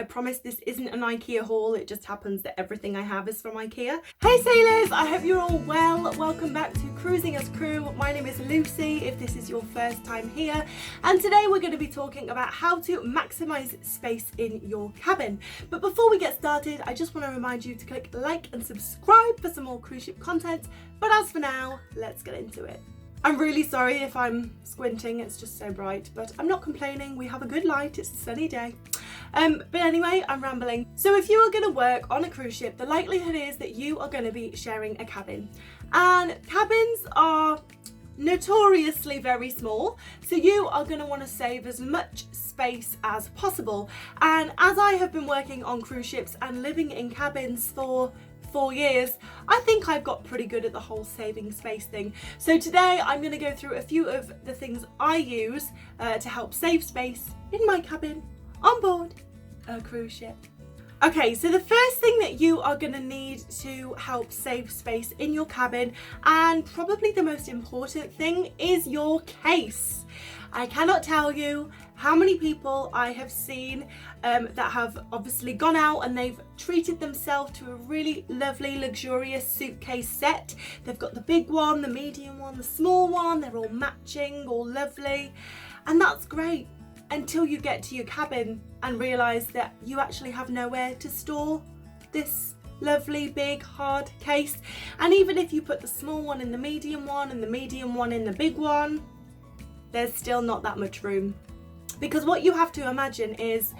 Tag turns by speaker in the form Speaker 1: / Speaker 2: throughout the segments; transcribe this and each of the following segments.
Speaker 1: I promise this isn't an IKEA haul, it just happens that everything I have is from IKEA. Hey sailors, I hope you're all well. Welcome back to Cruising as Crew. My name is Lucy, if this is your first time here. And today we're going to be talking about how to maximise space in your cabin. But before we get started, I just want to remind you to click like and subscribe for some more cruise ship content. But as for now, let's get into it. I'm really sorry if I'm squinting, it's just so bright, but I'm not complaining, we have a good light, it's a sunny day. But anyway, I'm rambling. So if you are going to work on a cruise ship, the likelihood is that you are going to be sharing a cabin. And cabins are notoriously very small, so you are going to want to save as much space as possible. And as I have been working on cruise ships and living in cabins for 4 years, I think I've got pretty good at the whole saving space thing. So today I'm going to go through a few of the things I use to help save space in my cabin on board a cruise ship. Okay, so the first thing that you are going to need to help save space in your cabin, and probably the most important thing, is your case. I cannot tell you how many people I have seen that have obviously gone out and they've treated themselves to a really lovely, luxurious suitcase set. They've got the big one, the medium one, the small one, they're all matching, all lovely. And that's great until you get to your cabin and realise that you actually have nowhere to store this lovely big hard case. And even if you put the small one in the medium one and the medium one in the big one, there's still not that much room. Because what you have to imagine is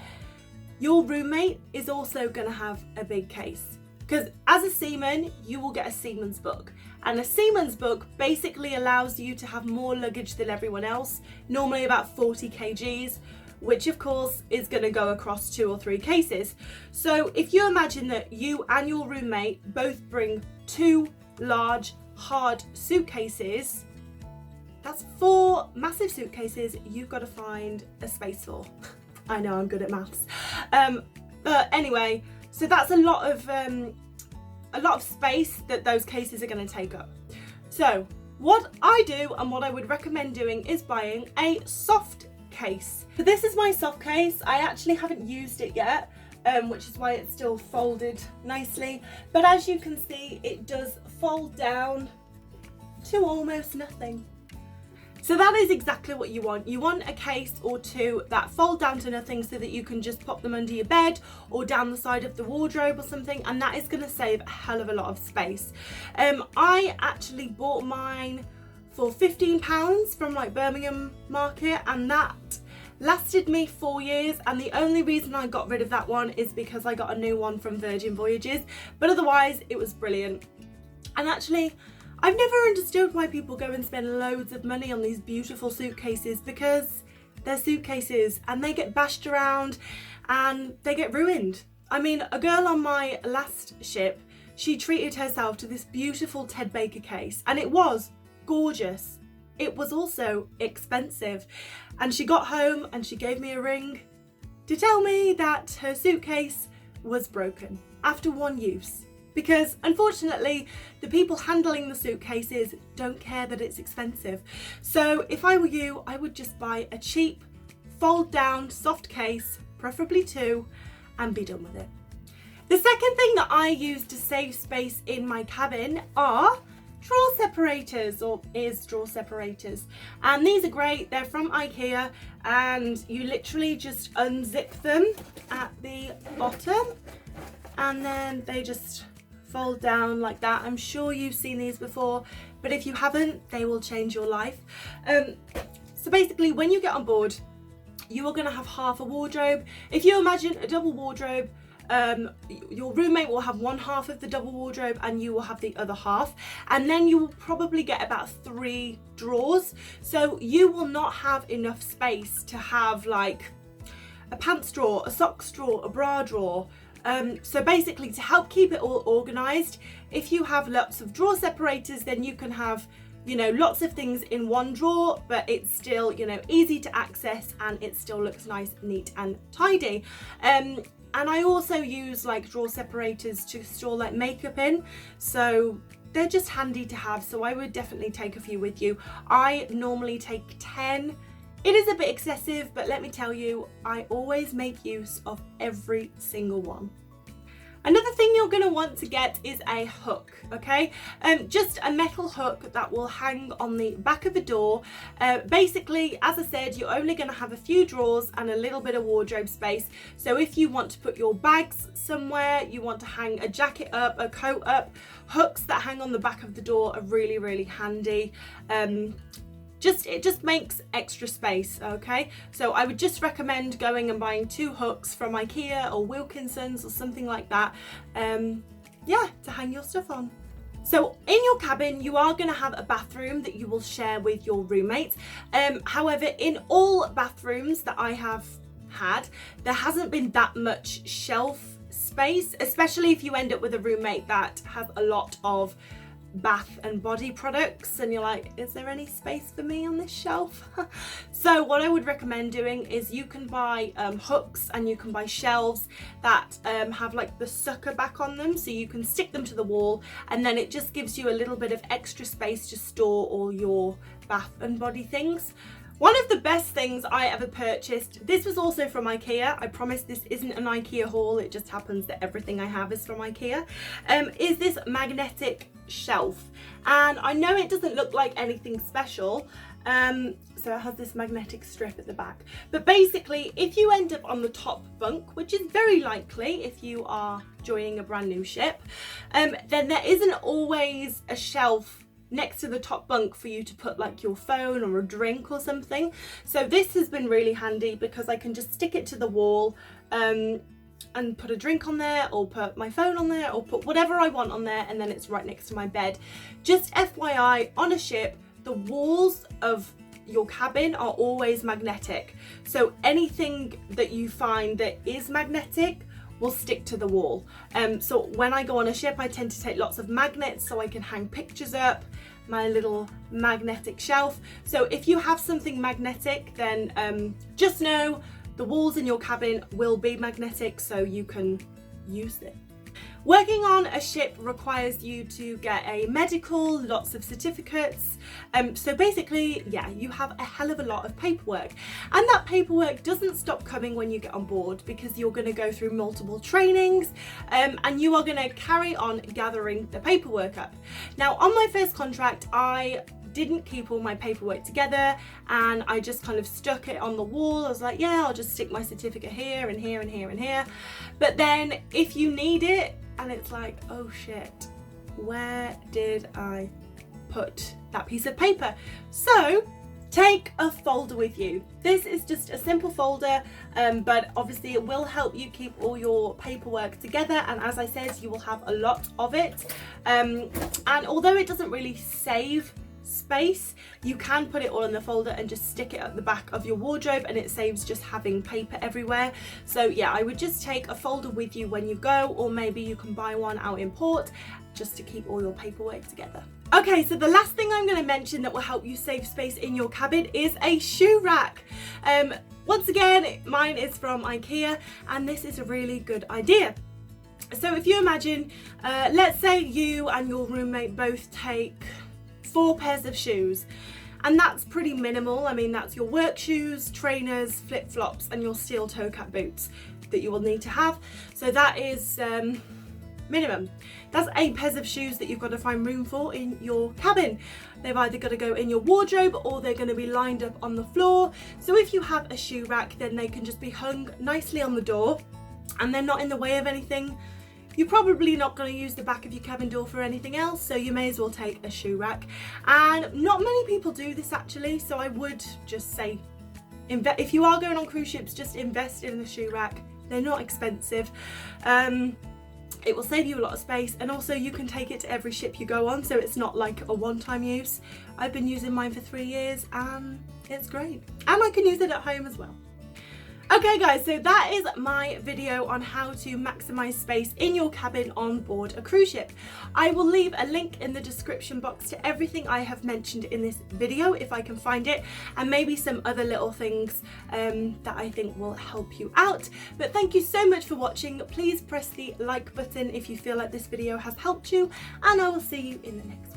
Speaker 1: your roommate is also going to have a big case. Because as a seaman, you will get a seaman's book. And a seaman's book basically allows you to have more luggage than everyone else, normally about 40 kgs, which of course is going to go across 2 or 3 cases. So if you imagine that you and your roommate both bring 2 large, hard suitcases, that's 4 massive suitcases you've got to find a space for. I know, I'm good at maths. But anyway, so that's a lot of space that those cases are going to take up. So what I do and what I would recommend doing is buying a soft case. So this is my soft case. I actually haven't used it yet, which is why it's still folded nicely. But as you can see, it does fold down to almost nothing. So that is exactly what you want. You want a case or 2 that fold down to nothing so that you can just pop them under your bed or down the side of the wardrobe or something, and that is going to save a hell of a lot of space. I actually bought mine for £15 from like Birmingham Market, and that lasted me 4 years, and the only reason I got rid of that one is because I got a new one from Virgin Voyages, but otherwise it was brilliant. And actually, I've never understood why people go and spend loads of money on these beautiful suitcases, because they're suitcases and they get bashed around and they get ruined. I mean, a girl on my last ship, she treated herself to this beautiful Ted Baker case, and it was gorgeous. It was also expensive, and she got home and she gave me a ring to tell me that her suitcase was broken after 1 use. Because unfortunately, the people handling the suitcases don't care that it's expensive. So if I were you, I would just buy a cheap, fold down, soft case, preferably 2, and be done with it. The second thing that I use to save space in my cabin are drawer separators, or ears drawer separators. And these are great, they're from IKEA, and you literally just unzip them at the bottom, and then they just fold down like that. I'm sure you've seen these before, but if you haven't, they will change your life. So basically, when you get on board, you are going to have half a wardrobe. If you imagine a double wardrobe, your roommate will have one half of the double wardrobe and you will have the other half, and then you will probably get about 3 drawers. So you will not have enough space to have like a pants drawer, a socks drawer, a bra drawer. So basically, to help keep it all organised, if you have lots of drawer separators, then you can have, you know, lots of things in one drawer, but it's still, you know, easy to access and it still looks nice, neat and tidy. And I also use like drawer separators to store like makeup in, so they're just handy to have. So I would definitely take a few with you. I normally take 10 It is a bit excessive, but let me tell you, I always make use of every single one. Another thing you're going to want to get is a hook, okay? Just a metal hook that will hang on the back of the door. Basically, as I said, you're only going to have a few drawers and a little bit of wardrobe space. So if you want to put your bags somewhere, you want to hang a jacket up, a coat up, hooks that hang on the back of the door are really, really handy. It just makes extra space, okay? So I would just recommend going and buying 2 hooks from IKEA or Wilkinson's or something like that, to hang your stuff on. So in your cabin, you are going to have a bathroom that you will share with your roommate. However, in all bathrooms that I have had, there hasn't been that much shelf space, especially if you end up with a roommate that has a lot of bath and body products and you're like, is there any space for me on this shelf? So what I would recommend doing is you can buy hooks and you can buy shelves that have like the sucker back on them, so you can stick them to the wall, and then it just gives you a little bit of extra space to store all your bath and body things. One of the best things I ever purchased, this was also from IKEA, I promise this isn't an IKEA haul, it just happens that everything I have is from IKEA, is this magnetic shelf. And I know it doesn't look like anything special, so it has this magnetic strip at the back. But basically, if you end up on the top bunk, which is very likely if you are joining a brand new ship, then there isn't always a shelf next to the top bunk for you to put like your phone or a drink or something. So this has been really handy because I can just stick it to the wall and put a drink on there, or put my phone on there, or put whatever I want on there, and then it's right next to my bed. Just FYI, on a ship, the walls of your cabin are always magnetic. So anything that you find that is magnetic will stick to the wall. So when I go on a ship, I tend to take lots of magnets so I can hang pictures up, my little magnetic shelf. So if you have something magnetic, then just know the walls in your cabin will be magnetic, so you can use it. Working on a ship requires you to get a medical, lots of certificates. So basically, yeah, you have a hell of a lot of paperwork. And that paperwork doesn't stop coming when you get on board, because you're going to go through multiple trainings and you are going to carry on gathering the paperwork up. Now, on my first contract, I didn't keep all my paperwork together and I just kind of stuck it on the wall. I was like, yeah, I'll just stick my certificate here and here and here and here. But then if you need it and it's like, oh shit, where did I put that piece of paper? So take a folder with you. This is just a simple folder, but obviously it will help you keep all your paperwork together, and as I said, you will have a lot of it. And although it doesn't really save space, you can put it all in the folder and just stick it at the back of your wardrobe, and it saves just having paper everywhere. So yeah, I would just take a folder with you when you go, or maybe you can buy one out in port just to keep all your paperwork together. Okay, so the last thing I'm going to mention that will help you save space in your cabin is a shoe rack. Once again, mine is from IKEA, and this is a really good idea. So if you imagine, let's say you and your roommate both take 4 pairs of shoes, and that's pretty minimal. I mean, that's your work shoes, trainers, flip-flops, and your steel toe cap boots that you will need to have. So that is minimum. That's 8 pairs of shoes that you've got to find room for in your cabin. They've either got to go in your wardrobe or they're going to be lined up on the floor. So if you have a shoe rack, then they can just be hung nicely on the door and they're not in the way of anything. You're probably not going to use the back of your cabin door for anything else, so you may as well take a shoe rack. And not many people do this actually, so I would just say, if you are going on cruise ships, just invest in a shoe rack. They're not expensive. It will save you a lot of space, and also you can take it to every ship you go on, so it's not like a one-time use. I've been using mine for 3 years and it's great. And I can use it at home as well. Okay guys, so that is my video on how to maximize space in your cabin on board a cruise ship. I will leave a link in the description box to everything I have mentioned in this video if I can find it, and maybe some other little things that I think will help you out. But thank you so much for watching. Please press the like button if you feel like this video has helped you, and I will see you in the next video.